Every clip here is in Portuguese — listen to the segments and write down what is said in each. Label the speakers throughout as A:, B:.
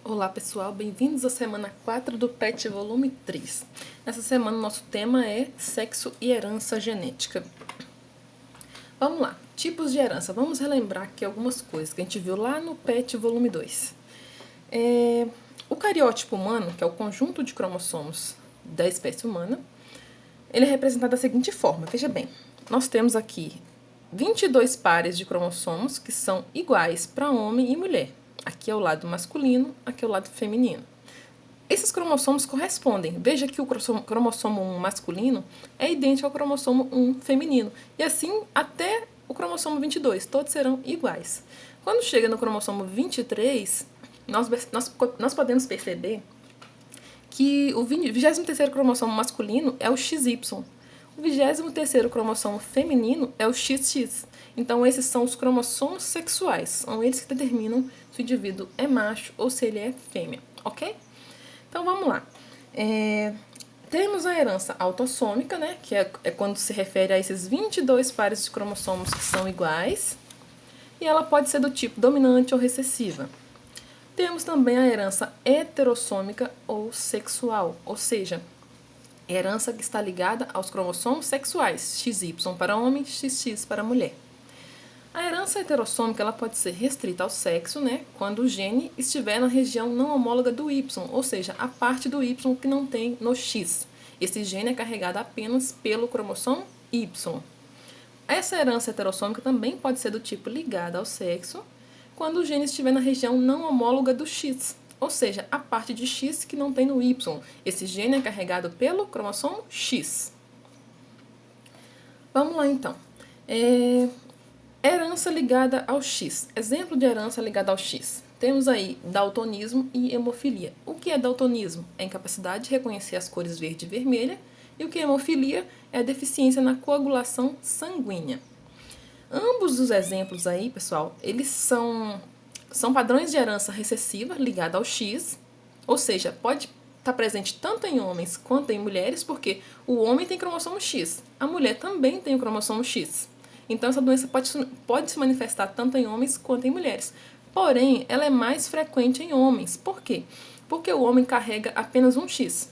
A: Olá pessoal, bem-vindos à semana 4 do PET volume 3. Essa semana o nosso tema é sexo e herança genética. Vamos lá, tipos de herança. Vamos relembrar aqui algumas coisas que a gente viu lá no PET volume 2. O cariótipo humano, que é o conjunto de cromossomos da espécie humana, ele é representado da seguinte forma, veja bem. Nós temos aqui 22 pares de cromossomos que são iguais para homem e mulher. Aqui é o lado masculino, aqui é o lado feminino. Esses cromossomos correspondem. Veja que o cromossomo 1 masculino é idêntico ao cromossomo 1 feminino. E assim até o cromossomo 22, todos serão iguais. Quando chega no cromossomo 23, nós podemos perceber que o 23º cromossomo masculino é o XY. O 23º cromossomo feminino é o XX. Então, esses são os cromossomos sexuais. São eles que determinam se o indivíduo é macho ou se ele é fêmea, ok? Então, vamos lá. Temos a herança autossômica, né? Que é quando se refere a esses 22 pares de cromossomos que são iguais. E ela pode ser do tipo dominante ou recessiva. Temos também a herança heterossômica ou sexual, ou seja, herança que está ligada aos cromossomos sexuais, XY para homem, XX para mulher. A herança heterossômica ela pode ser restrita ao sexo, né, quando o gene estiver na região não homóloga do Y, ou seja, a parte do Y que não tem no X. Esse gene é carregado apenas pelo cromossomo Y. Essa herança heterossômica também pode ser do tipo ligada ao sexo, quando o gene estiver na região não homóloga do X, ou seja, a parte de X que não tem no Y. Esse gene é carregado pelo cromossomo X. Vamos lá, então. Herança ligada ao X. Exemplo de herança ligada ao X. Temos aí daltonismo e hemofilia. O que é daltonismo? É a incapacidade de reconhecer as cores verde e vermelha. E o que é hemofilia? É a deficiência na coagulação sanguínea. Ambos os exemplos aí, pessoal, eles são padrões de herança recessiva ligada ao X, ou seja, pode estar presente tanto em homens quanto em mulheres, porque o homem tem cromossomo X, a mulher também tem o cromossomo X. Então, essa doença pode se manifestar tanto em homens quanto em mulheres. Porém, ela é mais frequente em homens. Por quê? Porque o homem carrega apenas um X,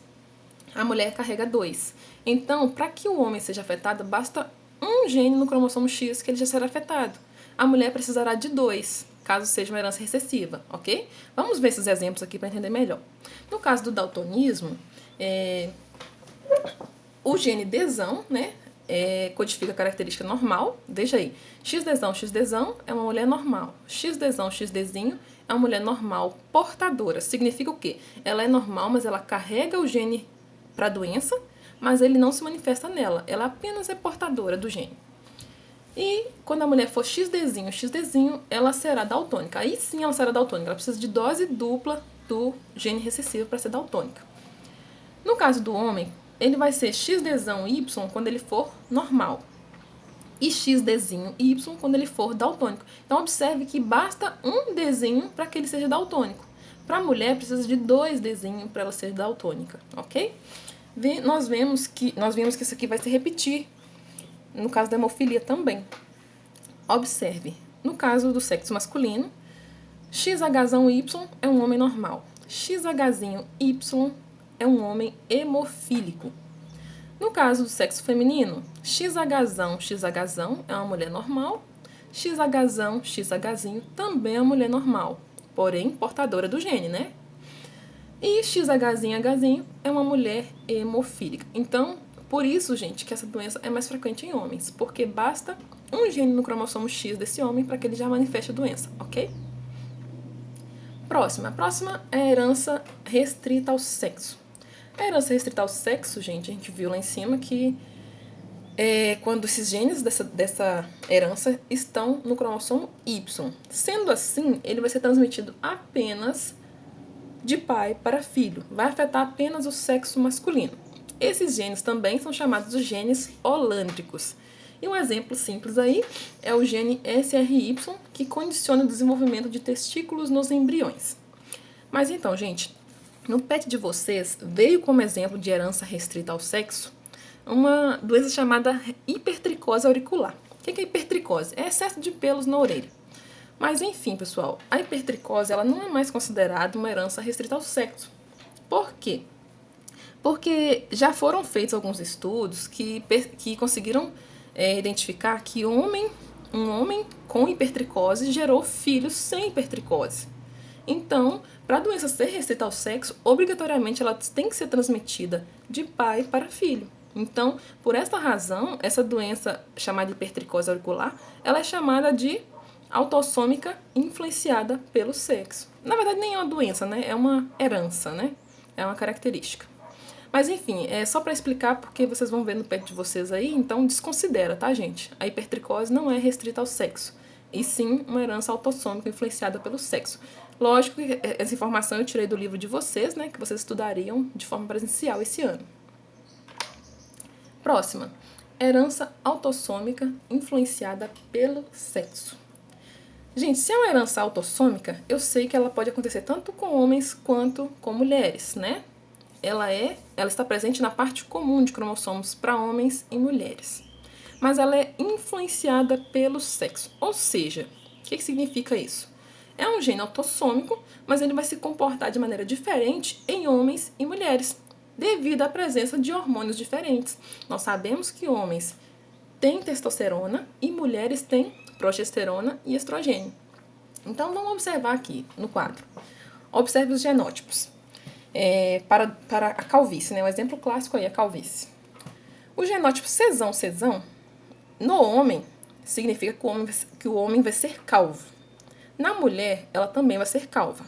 A: a mulher carrega 2. Então, para que o homem seja afetado, basta um gene no cromossomo X que ele já será afetado. A mulher precisará de 2, caso seja uma herança recessiva, ok? Vamos ver esses exemplos aqui para entender melhor. No caso do daltonismo, o gene Dzão, né, codifica a característica normal. Veja aí, XDzão, XDzão é uma mulher normal. XDzão, XDzinho é uma mulher normal portadora. Significa o quê? Ela é normal, mas ela carrega o gene para a doença, mas ele não se manifesta nela. Ela apenas é portadora do gene. E quando a mulher for XDzinho, XDzinho, ela será daltônica. Aí sim ela será daltônica. Ela precisa de dose dupla do gene recessivo para ser daltônica. No caso do homem, ele vai ser XDzão Y quando ele for normal. E XDzinho Y quando ele for daltônico. Então observe que basta um Dzinho para que ele seja daltônico. Para a mulher precisa de 2 Dzinho para ela ser daltônica, ok? Nós vimos que isso aqui vai se repetir no caso da hemofilia também. Observe, no caso do sexo masculino, XHzão Y é um homem normal. XHzinho Y é um homem hemofílico. No caso do sexo feminino, XHzão, XHzão é uma mulher normal. XHzão, XHzinho também é uma mulher normal, porém portadora do gene, né? E XHzinho, Hzinho é uma mulher hemofílica. Então, por isso, gente, que essa doença é mais frequente em homens, porque basta um gene no cromossomo X desse homem para que ele já manifeste a doença, ok? A próxima é a herança restrita ao sexo. A herança restrita ao sexo, gente, a gente viu lá em cima que quando esses genes dessa herança estão no cromossomo Y. Sendo assim, ele vai ser transmitido apenas de pai para filho. Vai afetar apenas o sexo masculino. Esses genes também são chamados de genes holândricos. E um exemplo simples aí é o gene SRY, que condiciona o desenvolvimento de testículos nos embriões. Mas então, gente, no PET de vocês veio como exemplo de herança restrita ao sexo uma doença chamada hipertricose auricular. O que é hipertricose? É excesso de pelos na orelha. Mas enfim, pessoal, a hipertricose ela não é mais considerada uma herança restrita ao sexo. Por quê? Porque já foram feitos alguns estudos que conseguiram identificar que um homem com hipertricose gerou filhos sem hipertricose. Então, para a doença ser restrita ao sexo, obrigatoriamente ela tem que ser transmitida de pai para filho. Então, por esta razão, essa doença chamada hipertricose auricular, ela é chamada de autossômica influenciada pelo sexo. Na verdade, nem é uma doença, né? É uma herança, né? É uma característica. Mas enfim, é só para explicar porque vocês vão ver no pé de vocês aí, então desconsidera, tá, gente? A hipertricose não é restrita ao sexo, e sim uma herança autossômica influenciada pelo sexo. Lógico que essa informação eu tirei do livro de vocês, né, que vocês estudariam de forma presencial esse ano. Próxima, herança autossômica influenciada pelo sexo. Gente, se é uma herança autossômica, eu sei que ela pode acontecer tanto com homens quanto com mulheres, né? Ela está presente na parte comum de cromossomos para homens e mulheres. Mas ela é influenciada pelo sexo. Ou seja, o que significa isso? É um gene autossômico, mas ele vai se comportar de maneira diferente em homens e mulheres, devido à presença de hormônios diferentes. Nós sabemos que homens têm testosterona e mulheres têm progesterona e estrogênio. Então, vamos observar aqui no quadro. Observe os genótipos. Para a calvície, né? Um exemplo clássico aí é a calvície. O genótipo Czão, no homem, significa que o homem vai ser calvo. Na mulher, ela também vai ser calva.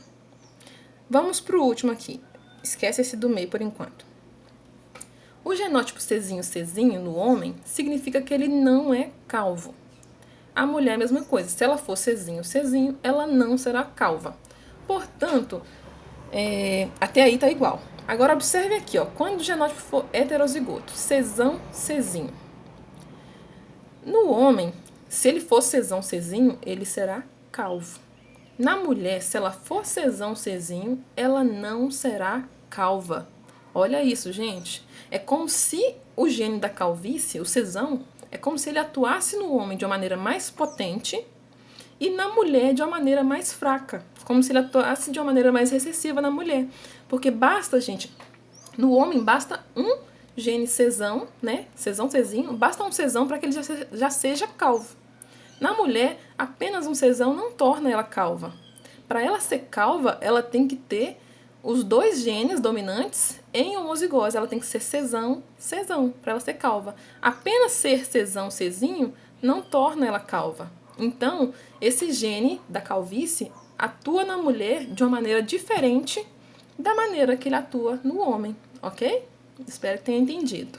A: Vamos para o último aqui. Esquece esse do meio por enquanto. O genótipo Czinho no homem significa que ele não é calvo. A mulher, a mesma coisa. Se ela for Czinho, ela não será calva. Portanto, até aí tá igual. Agora observe aqui, ó, quando o genótipo for heterozigoto, Czinho. No homem, se ele for Czinho, ele será calvo. Na mulher, se ela for Czinho, ela não será calva. Olha isso, gente. É como se o gene da calvície, o Czão, é como se ele atuasse no homem de uma maneira mais potente e na mulher de uma maneira mais fraca, como se ele atuasse de uma maneira mais recessiva na mulher. Porque basta, gente, no homem basta um gene Czão, né? Czinho, basta um Czão para que ele já seja calvo. Na mulher, apenas um Czão não torna ela calva. Para ela ser calva, ela tem que ter os dois genes dominantes em homozigose. Ela tem que ser Czão, para ela ser calva. Apenas ser Czinho não torna ela calva. Então, esse gene da calvície atua na mulher de uma maneira diferente da maneira que ele atua no homem, ok? Espero que tenha entendido.